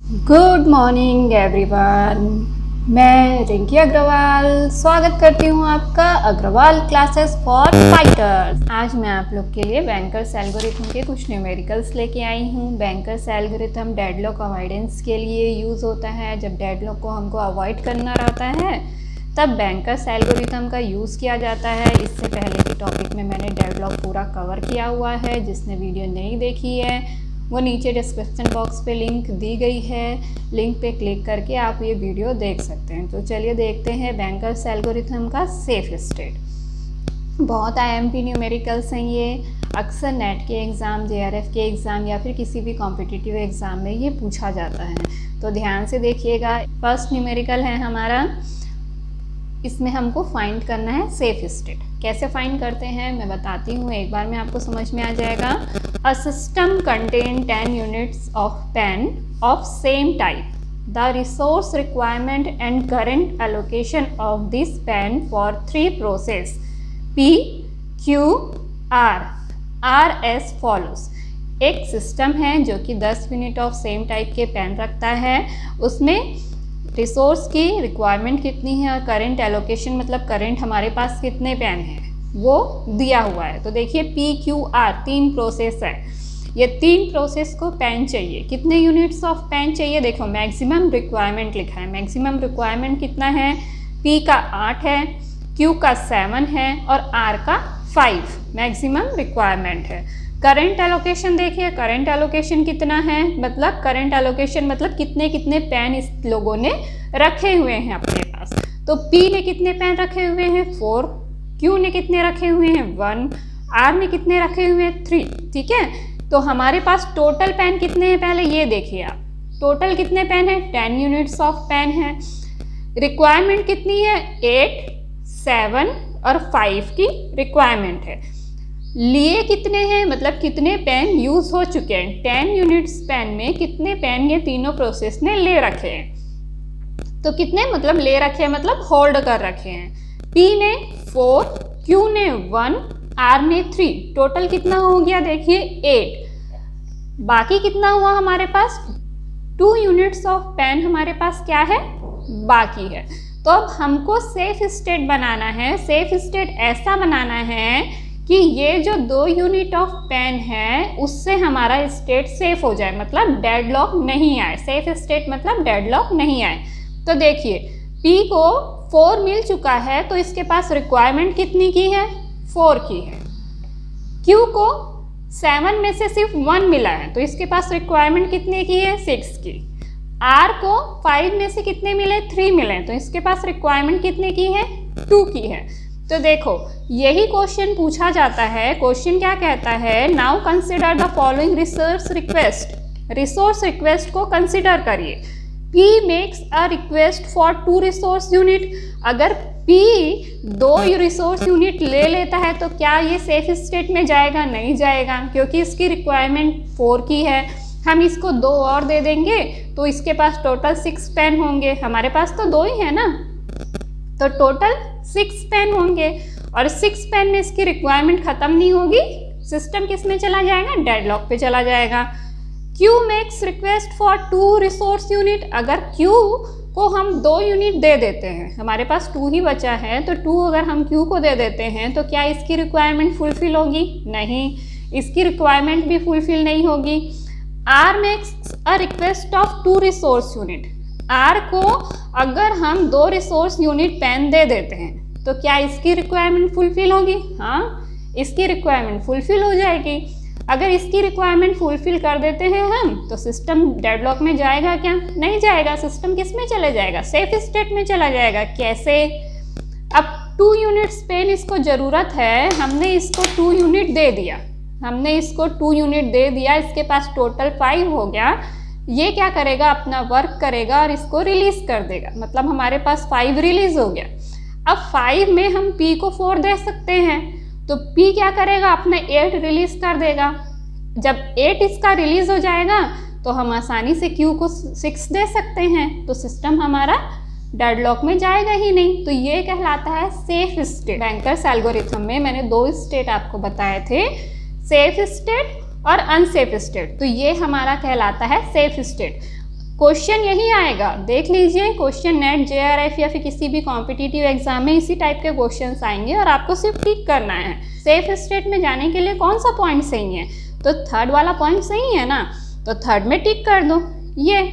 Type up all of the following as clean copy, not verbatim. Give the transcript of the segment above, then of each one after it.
Good morning everyone. मैं रिंकी अग्रवाल स्वागत करती हूँ आपका अग्रवाल क्लासेस फॉर फाइटर्स। आज मैं आप लोग के लिए बैंकर्स एल्गोरिथम के कुछ न्यूमेरिकल्स लेके आई हूँ। बैंकर्स एल्गोरिथम डेडलॉक अवॉइडेंस के लिए यूज़ होता है। जब डेडलॉक को हमको अवॉइड करना रहता है तब बैंकर्स एल्गोरिथम का यूज़ किया जाता है। इससे पहले के टॉपिक में मैंने डेडलॉक पूरा कवर किया हुआ है। जिसने वीडियो नहीं देखी है वो नीचे डिस्क्रिप्शन बॉक्स पे लिंक दी गई है, लिंक पे क्लिक करके आप ये वीडियो देख सकते हैं। तो चलिए देखते हैं बैंकर्स एल्गोरिथम का सेफ स्टेट। बहुत आईएमपी न्यूमेरिकल्स हैं ये। अक्सर नेट के एग्ज़ाम, जेआरएफ के एग्ज़ाम या फिर किसी भी कॉम्पिटिटिव एग्ज़ाम में ये पूछा जाता है। तो ध्यान से देखिएगा। फर्स्ट न्यूमेरिकल है हमारा, इसमें हमको फाइंड करना है सेफ स्टेट। कैसे फाइंड करते हैं मैं बताती हूँ, एक बार में आपको समझ में आ जाएगा। A system contain 10 units of pen of same type. The resource requirement and current allocation of this pen for 3 process P, Q, R are as follows. एक सिस्टम है जो कि 10 यूनिट ऑफ सेम टाइप के pen रखता है। उसमें resource की requirement कितनी है और करेंट एलोकेशन मतलब करेंट हमारे पास कितने पेन हैं वो दिया हुआ है। तो देखिए PQR 3 प्रोसेस है। ये 3 प्रोसेस को पेन चाहिए। कितने यूनिट्स ऑफ पेन चाहिए? देखो मैक्सिमम रिक्वायरमेंट लिखा है। मैक्सिमम रिक्वायरमेंट कितना है? P का 8 है, Q का 7 है और R का 5 मैक्सिमम रिक्वायरमेंट है। करंट एलोकेशन देखिए, करंट एलोकेशन कितना है, मतलब करंट एलोकेशन मतलब कितने कितने पेन इस लोगों ने रखे हुए हैं अपने पास। तो P ने कितने पेन रखे हुए हैं? 4, Q ने कितने रखे हुए हैं? 1, R ने कितने रखे हुए हैं? 3। ठीक है, तो हमारे पास टोटल पेन कितने हैं पहले ये देखिए आप। टोटल कितने पेन है? 10 यूनिट्स ऑफ पेन है। रिक्वायरमेंट कितनी है? 8, 7 और 5 की रिक्वायरमेंट है। लिए कितने हैं मतलब कितने पेन यूज हो चुके हैं? 10 यूनिट्स पेन में कितने पेन ये तीनों प्रोसेस ने ले रखे हैं? तो कितने मतलब ले रखे हैं मतलब होल्ड कर रखे हैं। P ने 4, Q ने 1, R ने 3। टोटल कितना हो गया देखिए 8। बाकी कितना हुआ हमारे पास? 2 यूनिट्स ऑफ पेन हमारे पास क्या है? बाकी है। तो अब हमको सेफ स्टेट बनाना है। सेफ स्टेट ऐसा बनाना है कि ये जो 2 यूनिट ऑफ पेन है उससे हमारा स्टेट सेफ हो जाए, मतलब डेडलॉक नहीं आए। सेफ स्टेट मतलब डेडलॉक नहीं आए। तो देखिए P को 4 मिल चुका है तो इसके पास रिक्वायरमेंट कितनी की है? 4 की है। Q को 7 में से सिर्फ 1 मिला है तो इसके पास रिक्वायरमेंट कितने की है? 6 की। R को 5 में से कितने मिले? 3 मिले तो इसके पास रिक्वायरमेंट कितने की है? 2 की है। तो देखो यही क्वेश्चन पूछा जाता है। क्वेश्चन क्या कहता है? Now consider the following resource request. Resource request को कंसिडर करिए। P makes a request for 2 resource unit. अगर P 2 रिसोर्स यूनिट ले लेता है तो क्या ये सेफ स्टेट में जाएगा? नहीं जाएगा, क्योंकि इसकी रिक्वायरमेंट 4 की है। हम इसको 2 और दे देंगे तो इसके पास टोटल 6 पेन होंगे। हमारे पास तो 2 ही है ना, तो टोटल 6 पेन होंगे और 6 पेन में इसकी रिक्वायरमेंट खत्म नहीं होगी। सिस्टम किस में चला जाएगा? डेडलॉक पे चला जाएगा। Q makes request for 2 resource unit. अगर Q को हम 2 यूनिट दे देते हैं, हमारे पास 2 ही बचा है तो 2 अगर हम Q को दे देते हैं तो क्या इसकी रिक्वायरमेंट फुलफिल होगी? नहीं, इसकी रिक्वायरमेंट भी फुलफिल नहीं होगी। R makes a request of 2 resource unit. R को अगर हम 2 रिसोर्स यूनिट पेन दे देते हैं तो क्या इसकी रिक्वायरमेंट फुलफिल होगी? हाँ, इसकी रिक्वायरमेंट फुलफिल हो जाएगी। अगर इसकी रिक्वायरमेंट फुलफिल कर देते हैं हम तो सिस्टम डेडलॉक में जाएगा क्या? नहीं जाएगा। सिस्टम किस में चले जाएगा? सेफ स्टेट में चला जाएगा। कैसे? अब 2 यूनिट्स पेन इसको ज़रूरत है, हमने इसको 2 यूनिट दे दिया। हमने इसको 2 यूनिट दे दिया, इसके पास टोटल 5 हो गया। ये क्या करेगा? अपना वर्क करेगा और इसको रिलीज कर देगा, मतलब हमारे पास 5 रिलीज हो गया। अब 5 में हम P को 4 दे सकते हैं तो P क्या करेगा? अपना 8 रिलीज कर देगा। जब 8 इसका रिलीज हो जाएगा तो हम आसानी से Q को 6 दे सकते हैं, तो सिस्टम हमारा डेडलॉक में जाएगा ही नहीं। तो ये कहलाता है सेफ स्टेट। बैंकर्स एल्गोरिथम में मैंने 2 स्टेट आपको बताए थे, सेफ स्टेट और अनसेफ स्टेट। तो ये हमारा कहलाता है सेफ स्टेट। क्वेश्चन यही आएगा, देख लीजिए क्वेश्चन नेट JRF या फिर किसी भी कॉम्पिटिटिव एग्जाम में इसी टाइप के क्वेश्चंस आएंगे और आपको सिर्फ टिक करना है। सेफ स्टेट में जाने के लिए कौन सा पॉइंट सही है, तो थर्ड वाला पॉइंट सही है ना, तो थर्ड में टिक कर दो। ये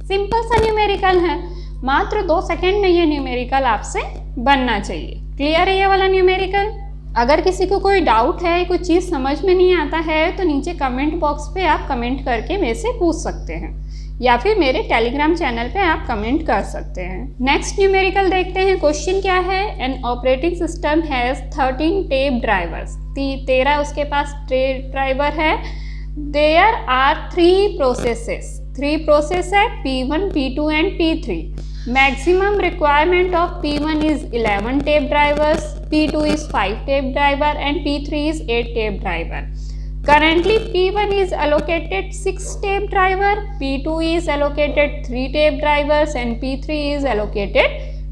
सिंपल सा न्यूमेरिकल है, मात्र 2 सेकेंड में ये न्यूमेरिकल आपसे बनना चाहिए। क्लियर है ये वाला न्यूमेरिकल? अगर किसी को कोई डाउट है, कोई चीज़ समझ में नहीं आता है, तो नीचे कमेंट बॉक्स पे आप कमेंट करके मेरे से पूछ सकते हैं या फिर मेरे टेलीग्राम चैनल पे आप कमेंट कर सकते हैं। नेक्स्ट न्यूमेरिकल देखते हैं। क्वेश्चन क्या है, an operating system has 13 tape drivers, 13 उसके पास टेप ड्राइवर है। देयर आर 3 प्रोसेसेस, 3 प्रोसेस है P1, P2 and P3। Maximum requirement of P1 is 11 tape drivers, P2 is 5 tape driver and P3 is 8 tape driver. Currently P1 is allocated 6 tape driver, P2 is allocated 3 tape drivers and P3 is allocated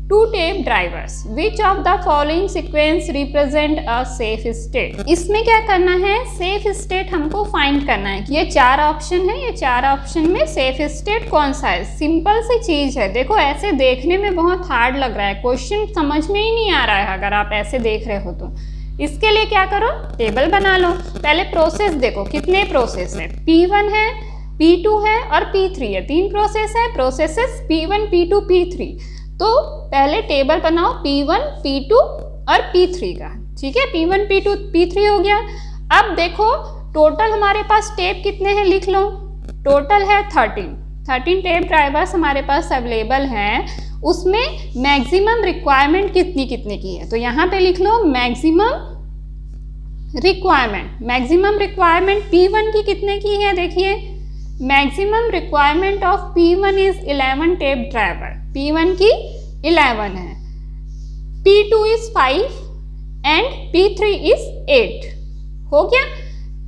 2 tape drivers. Which of the following sequence represent a safe state? इसमें क्या करना है, safe state हमको find करना है कि ये 4 option है, ये 4 ऑप्शन में सेफ स्टेट कौन सा है। सिंपल सी चीज है, देखो ऐसे देखने में बहुत हार्ड लग रहा है, क्वेश्चन समझ में ही नहीं आ रहा है अगर आप ऐसे देख रहे हो तो। इसके लिए क्या करो, टेबल बना लो। पहले प्रोसेस देखो कितने प्रोसेस है, P1 है, P2 है और P3 है, 3 प्रोसेस है। प्रोसेसेस P1, P2, P3, तो पहले टेबल बनाओ P1, P2 और P3 का, ठीक है। P1, P2, P3 हो गया। अब देखो टोटल हमारे पास टेप कितने हैं, लिख लो। टोटल है 13 टेप ड्राइवर्स हमारे पास अवेलेबल हैं। उसमें मैक्सिमम रिक्वायरमेंट कितनी की है, तो यहाँ पे लिख लो मैक्सिमम रिक्वायरमेंट P1 की कितने की है, देखिए maximum requirement of P1 is 11 tape driver, P1 की 11 है, P2 is 5 and P3 is 8, हो गया।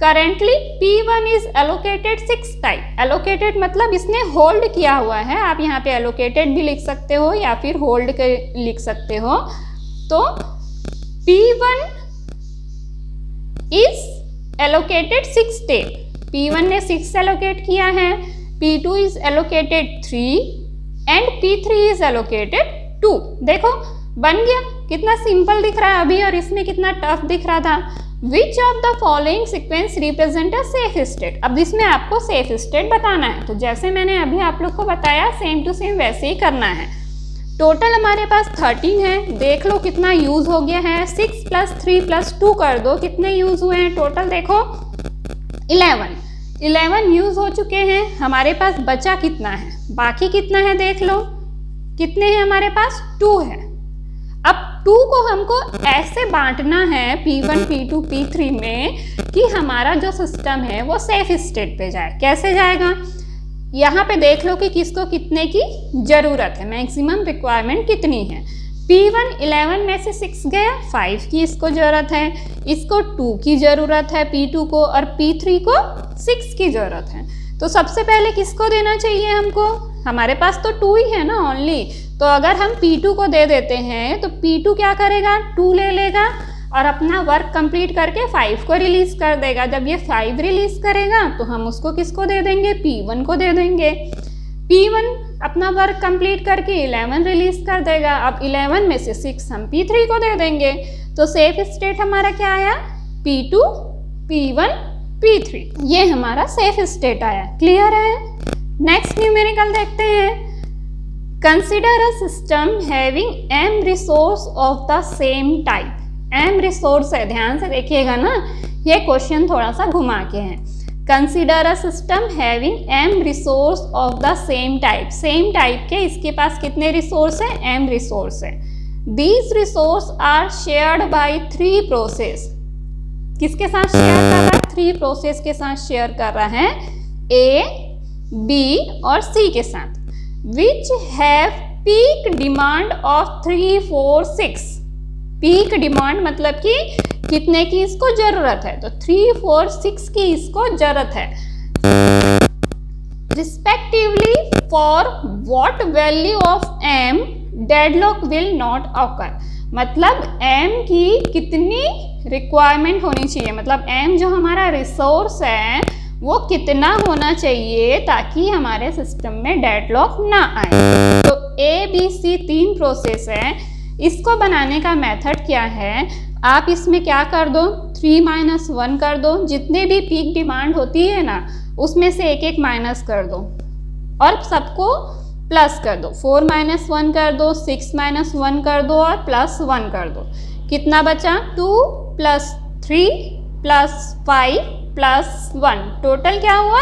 Currently P1 is allocated 6 type, allocated मतलब इसने होल्ड किया हुआ है, आप यहाँ पे एलोकेटेड भी लिख सकते हो या फिर होल्ड के लिख सकते हो। तो P1 is allocated 6 tape, P1 ने 6 एलोकेट किया है, P2 is allocated 3 and P3 is allocated 2। देखो बन गया, कितना सिंपल दिख रहा है अभी और इसमें कितना टफ दिख रहा था। Which of the following sequence represent a safe state, अब इसमें आपको सेफ स्टेट बताना है, तो जैसे मैंने अभी आप लोग को बताया सेम टू सेम वैसे ही करना है। टोटल हमारे पास 13 है, देख लो कितना यूज हो गया है, 6 + 3 + 2 कर दो, कितने यूज हुए हैं टोटल, देखो 11 यूज हो चुके हैं। हमारे पास बचा कितना है, बाकी कितना है देख लो, कितने हैं हमारे पास, 2 है। अब 2 को हमको ऐसे बांटना है P1, P2, P3 में कि हमारा जो सिस्टम है वो सेफ स्टेट पे जाए। कैसे जाएगा, यहाँ पे देख लो कि किसको कितने की जरूरत है, मैक्सिमम रिक्वायरमेंट कितनी है। P1 11 में से 6 गया, 5 की इसको ज़रूरत है, इसको 2 की ज़रूरत है P2 को, और P3 को 6 की ज़रूरत है। तो सबसे पहले किसको देना चाहिए हमको, हमारे पास तो 2 ही है ना ओनली, तो अगर हम P2 को दे देते हैं तो P2 क्या करेगा, 2 ले लेगा और अपना वर्क कंप्लीट करके 5 को रिलीज़ कर देगा। जब ये 5 रिलीज़ करेगा तो हम उसको किसको दे देंगे, P1 को दे देंगे। P1 अपना वर्क कंप्लीट करके 11 रिलीज़ कर देगा, अब 11 में से 6 हम P3 को दे देंगे। तो सेफ स्टेट हमारा क्या आया, P2, P1, P3, ये हमारा सेफ स्टेट आया। क्लियर है। नेक्स्ट न्यूमेरिकल देखते हैं। Consider a system having m resource of the same type, m resource है, ध्यान से देखिएगा ना, ये क्वेश्चन थोड़ा सा घुमा के है। Consider a system having m resource of the same type, same type के इसके पास कितने रिसोर्स है, m रिसोर्स है। These resource are shared by 3 process, किसके साथ शेयर कर रहा है, 3 प्रोसेस के साथ शेयर कर रहा है, A, B और C के साथ। Which have peak demand of 3, 4, 6, peak demand मतलब कि कितने की इसको जरूरत है, तो 3, 4, 6 की इसको जरूरत है। Respectively for what value of m deadlock will not occur, मतलब m की कितनी रिक्वायरमेंट होनी चाहिए, मतलब m जो हमारा रिसोर्स है वो कितना होना चाहिए ताकि हमारे सिस्टम में डेडलॉक ना आए। तो ABC 3 प्रोसेस है। इसको बनाने का मेथड क्या है, आप इसमें क्या कर दो, 3 - 1 कर दो। जितने भी पीक डिमांड होती है ना उसमें से एक एक माइनस कर दो और सबको प्लस कर दो। 4 - 1 कर दो, 6 - 1 कर दो और +1 कर दो। कितना बचा, 2 + 3 + 5 + 1, टोटल क्या हुआ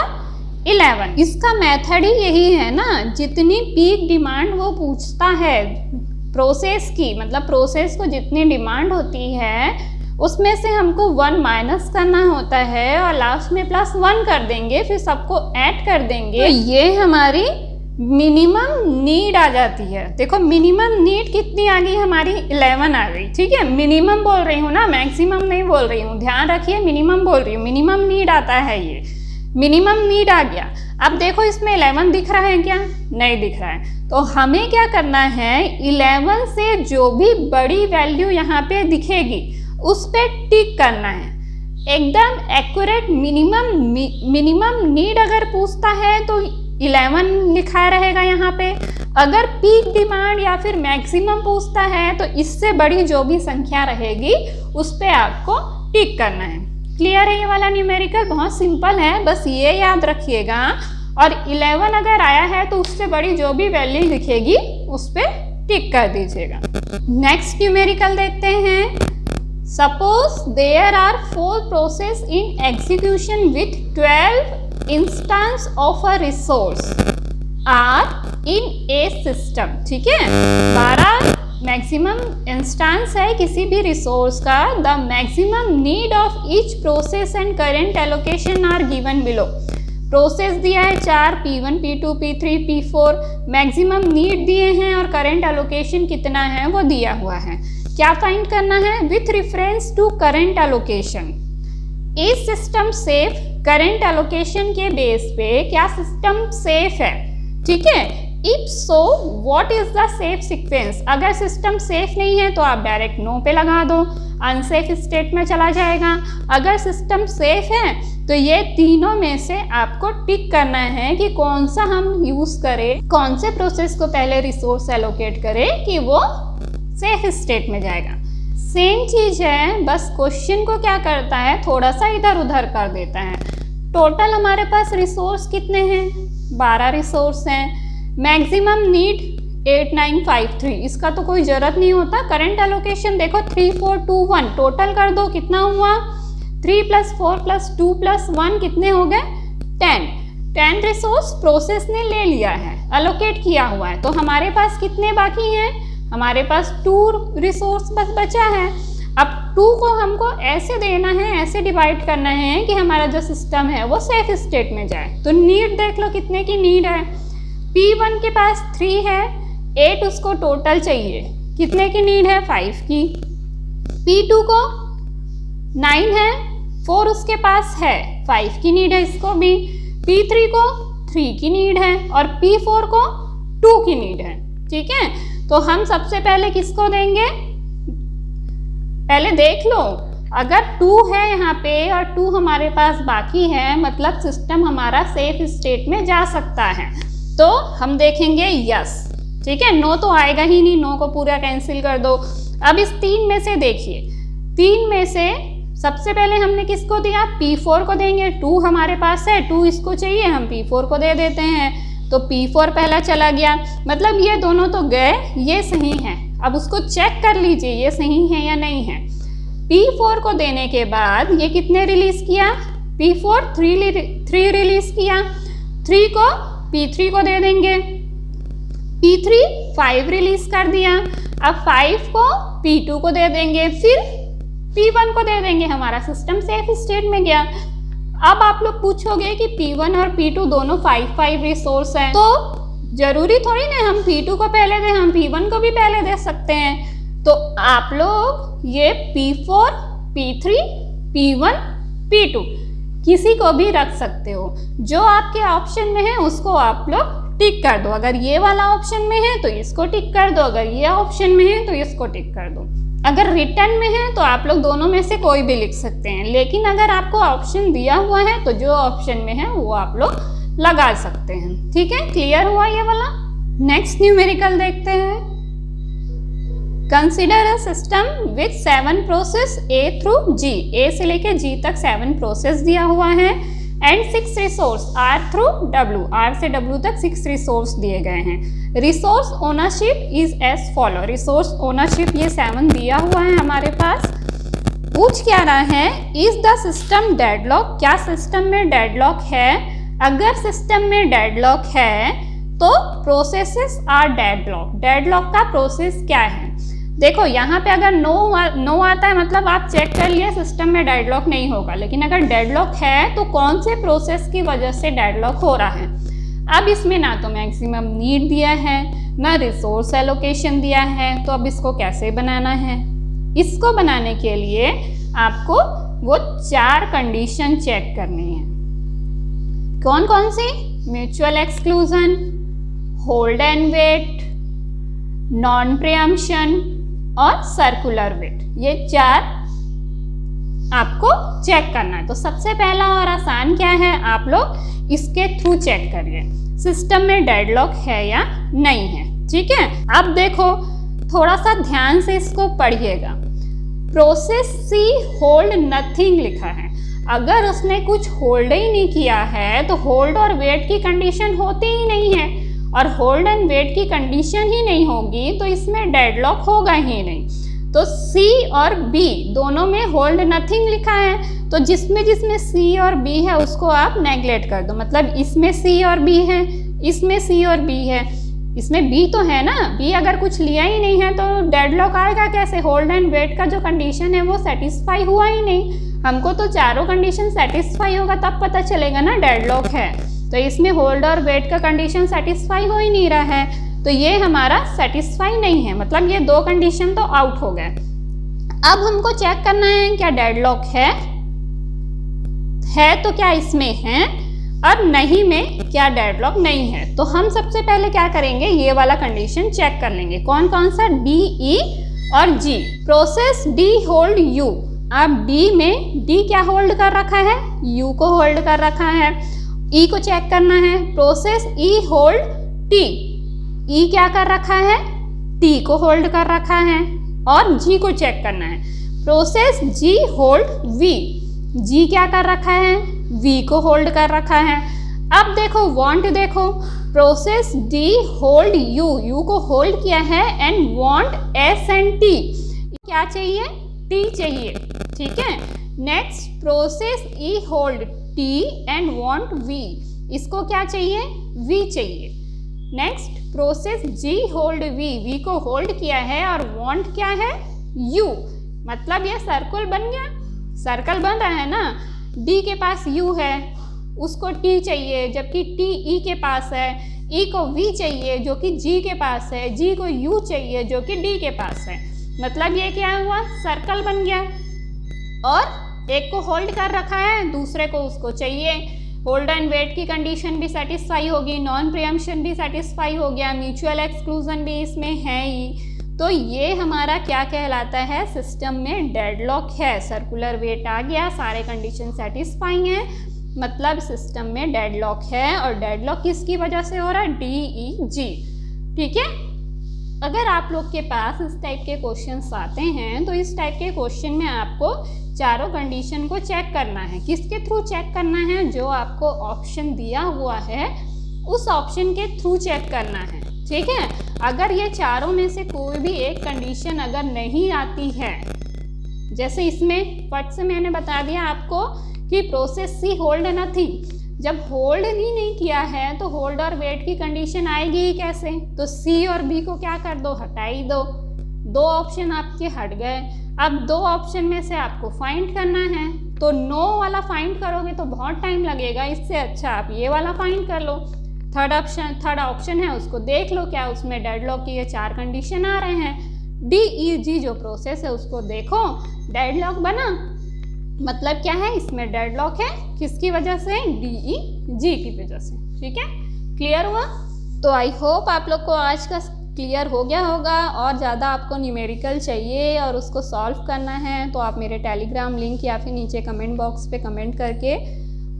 11। इसका मेथड ही यही है ना, जितनी पीक डिमांड वो पूछता है प्रोसेस की, मतलब प्रोसेस को जितनी डिमांड होती है उसमें से हमको 1 माइनस करना होता है और लास्ट में +1 कर देंगे, फिर सबको ऐड कर देंगे। तो ये हमारी मिनिमम नीड आ जाती है। देखो मिनिमम नीड कितनी आ गई हमारी, 11 आ गई। ठीक है, मिनिमम बोल रही हूँ ना, मैक्सिमम नहीं बोल रही हूँ, ध्यान रखिए, मिनिमम बोल रही हूँ। मिनिमम नीड आता है, ये मिनिमम नीड आ गया। अब देखो इसमें 11 दिख रहा है क्या, नहीं दिख रहा है। तो हमें क्या करना है, 11 से जो भी बड़ी वैल्यू यहाँ पे दिखेगी उस पर टिक करना है। एकदम एक्यूरेट मिनिमम नीड अगर पूछता है तो 11 लिखा रहेगा यहाँ पे। अगर पीक डिमांड या फिर मैक्सिमम पूछता है तो इससे बड़ी जो भी संख्या रहेगी उस पर आपको टिक करना है। क्लियर है ये वाला न्यूमेरिकल, बहुत सिंपल है, बस ये याद रखिएगा। और 11 अगर आया है तो उससे बड़ी जो भी वैल्यू लिखेगी उस पर टिक कर दीजिएगा। नेक्स्ट न्यूमेरिकल देखते हैं। Suppose there are 4 process in execution with 12 instance of a resource are in a system। ठीक है, 12 मैक्सिमम इंस्टेंस है किसी भी रिसोर्स का। The maximum need of each process and current allocation are given below. Process दिया है 4, P1 P2 P3 P4, maximum need दिए हैं और करेंट एलोकेशन कितना है वो दिया हुआ है। क्या फाइंड करना है, with reference to current allocation. Is system safe, current allocation के बेस पे क्या सिस्टम सेफ है। ठीक है, if so what is the safe sequence. अगर सिस्टम सेफ नहीं है तो आप डायरेक्ट नो पे लगा दो, अनसेफ स्टेट में चला जाएगा। अगर सिस्टम सेफ है तो ये तीनों में से आपको टिक करना है कि कौन सा हम यूज करें, कौन से प्रोसेस को पहले रिसोर्स एलोकेट करें कि वो सेफ स्टेट में जाएगा। सेम चीज है, बस क्वेश्चन को क्या करता है, थोड़ा सा इधर उधर कर देता है। टोटल हमारे पास रिसोर्स कितने हैं, 12 रिसोर्स हैं। मैक्सिमम नीड 8953, इसका तो कोई जरूरत नहीं होता। करंट एलोकेशन देखो 3421, टोटल कर दो कितना हुआ, 3 + 4 + 2 + 1 कितने हो गए 10 रिसोर्स प्रोसेस ने ले लिया है, एलोकेट किया हुआ है। तो हमारे पास कितने बाकी हैं, हमारे पास 2 रिसोर्स बस बचा है। अब 2 को हमको ऐसे देना है, ऐसे डिवाइड करना है कि हमारा जो सिस्टम है वो सेफ स्टेट में जाए। तो नीड देख लो कितने की नीड है, P1 के पास 3 है, 8 उसको टोटल चाहिए, कितने की नीड है 5 की। P2 को 9 है, 4 उसके पास है, 5 की नीड है इसको भी। P3 को 3 की नीड है और P4 को 2 की नीड है। ठीक है, तो हम सबसे पहले किसको देंगे, पहले देख लो, अगर 2 है यहाँ पे और 2 हमारे पास बाकी है, मतलब सिस्टम हमारा सेफ स्टेट में जा सकता है, तो हम देखेंगे यस। ठीक है, नो तो आएगा ही नहीं, नो को पूरा कैंसिल कर दो। अब इस 3 में से देखिए, 3 में से सबसे पहले हमने किसको दिया, P4 को देंगे। 2 हमारे पास है, 2 इसको चाहिए, हम P4 को दे देते हैं। तो P4 पहला चला गया, मतलब ये दोनों तो गए, ये सही है। अब उसको चेक कर लीजिए ये सही है या नहीं है। P4 को देने के बाद ये कितने रिलीज किया, P4 3 रिलीज किया। 3 को P3 को दे देंगे, P3 5 रिलीज कर दिया। अब 5 को P2 को दे देंगे, फिर P1 को दे देंगे, हमारा सिस्टम सेफ स्टेट में गया। अब आप लोग पूछोगे कि P1 और P2 दोनों 5 रिसोर्स हैं, तो जरूरी थोड़ी ना हम P2 को पहले दें, हम P1 को भी पहले दे सकते हैं। तो आप लोग ये P4, P3, P1, P2 किसी को भी रख सकते हो, जो आपके ऑप्शन में है उसको आप लोग टिक कर दो। अगर ये वाला ऑप्शन में है तो इसको टिक कर दो, अगर ये ऑप्शन में है तो इसको टिक कर दो। अगर रिटर्न में है तो आप लोग दोनों में से कोई भी लिख सकते हैं, लेकिन अगर आपको ऑप्शन दिया हुआ है तो जो ऑप्शन में है वो आप लोग लगा सकते हैं। ठीक है, क्लियर हुआ ये वाला। नेक्स्ट न्यूमेरिकल देखते हैं। Consider a system with 7 process A through G, A से लेके G तक 7 प्रोसेस दिया हुआ है and 6 resource R through W, R से W तक 6 रिसोर्स दिए गए हैं। Resource ownership is as follow, resource ownership ये 7 दिया हुआ है हमारे पास। पूछ क्या रहा है, इज द सिस्टम डेडलॉक, क्या सिस्टम में डेडलॉक है? अगर सिस्टम में डेडलॉक है तो प्रोसेसेस आर डेडलॉक, डेडलॉक का प्रोसेस क्या है? देखो यहाँ पे अगर नो आता है मतलब आप चेक कर लिया सिस्टम में डेडलॉक नहीं होगा, लेकिन अगर डेडलॉक है तो कौन से प्रोसेस की वजह से डेडलॉक हो रहा है। अब इसमें ना तो मैक्सिमम नीड दिया है ना रिसोर्स एलोकेशन दिया है, तो अब इसको कैसे बनाना है? इसको बनाने के लिए आपको वो 4 कंडीशन चेक करनी है। कौन कौन सी? Mutual exclusion, hold and wait, non preemption और सर्कुलर वेट, ये 4 आपको चेक करना है। तो सबसे पहला और आसान क्या है, आप लोग इसके थ्रू चेक करिए सिस्टम में डेडलॉक है या नहीं है। ठीक है, अब देखो थोड़ा सा ध्यान से इसको पढ़िएगा। प्रोसेस सी होल्ड नथिंग लिखा है, अगर उसने कुछ होल्ड ही नहीं किया है तो होल्ड और वेट की कंडीशन होती ही नहीं है, और होल्ड एंड वेट की कंडीशन ही नहीं होगी तो इसमें डेडलॉक होगा ही नहीं। तो C और B दोनों में होल्ड नथिंग लिखा है, तो जिसमें C और B है उसको आप नेग्लेक्ट कर दो। मतलब इसमें C और B है, इसमें C और B है, इसमें B तो है ना, B अगर कुछ लिया ही नहीं है तो डेडलॉक आएगा कैसे? होल्ड एंड वेट का जो कंडीशन है वो सेटिस्फाई हुआ ही नहीं। हमको तो चारों कंडीशन सेटिस्फाई होगा तब पता चलेगा ना डेडलॉक है। तो इसमें होल्ड और वेट का कंडीशन सेटिस्फाई हो ही नहीं रहा है, तो ये हमारा सेटिस्फाई नहीं है, मतलब ये 2 कंडीशन तो आउट हो गए। अब हमको चेक करना है क्या डेडलॉक है तो क्या इसमें है, और नहीं में क्या डेडलॉक नहीं है। तो हम सबसे पहले क्या करेंगे, ये वाला कंडीशन चेक कर लेंगे। कौन कौन सा? D, E और G। Process D hold U, अब D में D क्या होल्ड कर रखा है? U को होल्ड कर रखा है। E को चेक करना है, process E hold T, E क्या कर रखा है? T को होल्ड कर रखा है। और G को चेक करना है, process G hold V, G क्या कर रखा है? V को होल्ड कर रखा है। अब देखो वांट, देखो process D hold U, U को होल्ड किया है and want S and T, क्या चाहिए? T चाहिए। ठीक है, next process E hold T and want V, इसको क्या चाहिए? V चाहिए। Next process G hold V, V को होल्ड किया है और वांट क्या है? U, मतलब ये सर्कल बन गया, सर्कल बन रहा है ना। D के पास U है, उसको T चाहिए, जबकि T E के पास है, E को V चाहिए जो कि G के पास है, G को U चाहिए जो कि D के पास है। मतलब ये क्या हुआ? सर्कल बन गया, और एक को होल्ड कर रखा है, दूसरे को उसको चाहिए। होल्ड एंड वेट की कंडीशन भी सेटिस्फाई होगी, नॉन प्रीएम्पशन भी सेटिस्फाई हो गया, म्यूचुअल एक्सक्लूजन भी इसमें है ही। तो ये हमारा क्या कहलाता है? सिस्टम में डेडलॉक है। सर्कुलर वेट आ गया, सारे कंडीशन सेटिस्फाई हैं, मतलब सिस्टम में डेडलॉक है। और डेडलॉक किसकी वजह से हो रहा है? DEG। ठीक है, अगर आप लोग के पास इस टाइप के क्वेश्चंस आते हैं तो इस टाइप के क्वेश्चन में आपको चारों कंडीशन को चेक करना है। किसके थ्रू चेक करना है? जो आपको ऑप्शन दिया हुआ है उस ऑप्शन के थ्रू चेक करना है। ठीक है, अगर ये चारों में से कोई भी एक कंडीशन अगर नहीं आती है, जैसे इसमें फट से मैंने बता दिया आपको कि प्रोसेस सी होल्ड नथिंग, जब होल्ड ही नहीं किया है तो होल्ड और वेट की कंडीशन आएगी ही कैसे? तो सी और बी को क्या कर दो? हटा ही दो। 2 ऑप्शन आपके हट गए। अब 2 ऑप्शन में से आपको फाइंड करना है, तो नो वाला फाइंड करोगे तो बहुत टाइम लगेगा, इससे अच्छा आप ये वाला फाइंड कर लो। थर्ड ऑप्शन है उसको देख लो, क्या उसमें डेडलॉक की ये 4 कंडीशन आ रहे हैं। DEG जो प्रोसेस है उसको देखो, डेडलॉक बना, मतलब क्या है? इसमें डेडलॉक है, किसकी वजह से? DEG की वजह से। ठीक है, क्लियर हुआ? तो आई होप आप लोग को आज का क्लियर हो गया होगा। और ज़्यादा आपको न्यूमेरिकल चाहिए और उसको सॉल्व करना है तो आप मेरे टेलीग्राम लिंक या फिर नीचे कमेंट बॉक्स पे कमेंट करके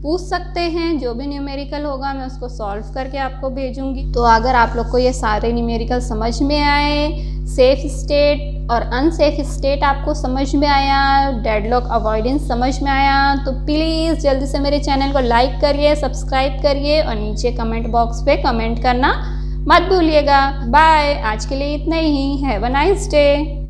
पूछ सकते हैं। जो भी न्यूमेरिकल होगा मैं उसको सॉल्व करके आपको भेजूंगी। तो अगर आप लोग को ये सारे न्यूमेरिकल समझ में आए, सेफ स्टेट और अनसेफ स्टेट आपको समझ में आया, डेडलॉक अवॉइडेंस समझ में आया, तो प्लीज़ जल्दी से मेरे चैनल को लाइक करिए, सब्सक्राइब करिए और नीचे कमेंट बॉक्स पे कमेंट करना मत भूलिएगा। बाय, आज के लिए इतना ही। Have a nice day.